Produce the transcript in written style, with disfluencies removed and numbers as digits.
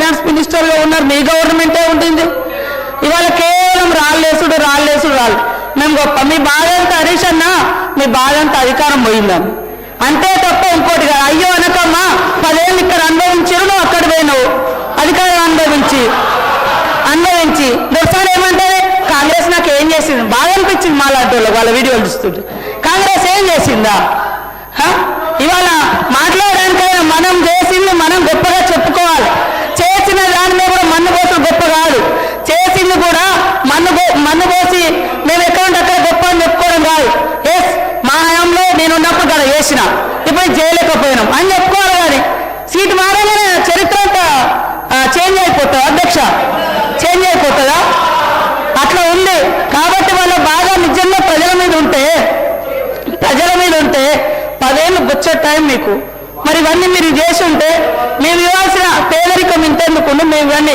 Finance మినిస్టర్గా ఉన్నారు, మీ గవర్నమెంటే ఉంటుంది. ఇవాళ కేవలం రాళ్ళేసుడు మేము గొప్ప. మీ బాధ అంతా హరీష్ అన్న, మీ బాధ అంతా అధికారం పోయిందని అంతే తప్ప ఇంకోటి కాదు. అయ్యో అనకమ్మా, 10 ఏళ్ళు ఇక్కడ అనుభవించారు, నువ్వు అక్కడ పోయినావు అధికారం అనుభవించి ఒకసారి ఏమంటే కాంగ్రెస్ నాకు ఏం చేసింది బాగా అనిపించింది. మా లాంటి వాళ్ళ వీడియోలు చూస్తుంటే కాంగ్రెస్ ఏం చేసిందా? ఇవాళ మాట్లాడడానికైనా మనం చేసింది మనం గొప్పగా చెప్పుకోవాలి. చేసిన దాని మీద కూడా మన్ను పోసిన గొప్ప కాదు, చేసింది కూడా మన్ను పోసి మేము ఎక్కడుంటే అక్కడ గొప్ప అని చెప్పుకోవడం కాదు. ఎస్, మా హయాంలో నేను ఉన్నప్పుడు కదా చేసిన, ఇప్పుడు చేయలేకపోయినాం అని చెప్పుకోవాలి. కానీ సీటు మారగానే చరిత్ర అంతా చేంజ్ అయిపోతుందా అధ్యక్ష? చేంజ్ అయిపోతుందా? అట్లా ఉంది. కాబట్టి వాళ్ళ బాగా నిజంగా ప్రజల మీద ఉంటే 10 ఏళ్ళు వచ్చే టైం మీకు. మరి ఇవన్నీ మీరు చేసి ఉంటే మేము ఇవ్వాల్సిన పేదరికం ఇంతెందుకు, మేము ఇవన్నీ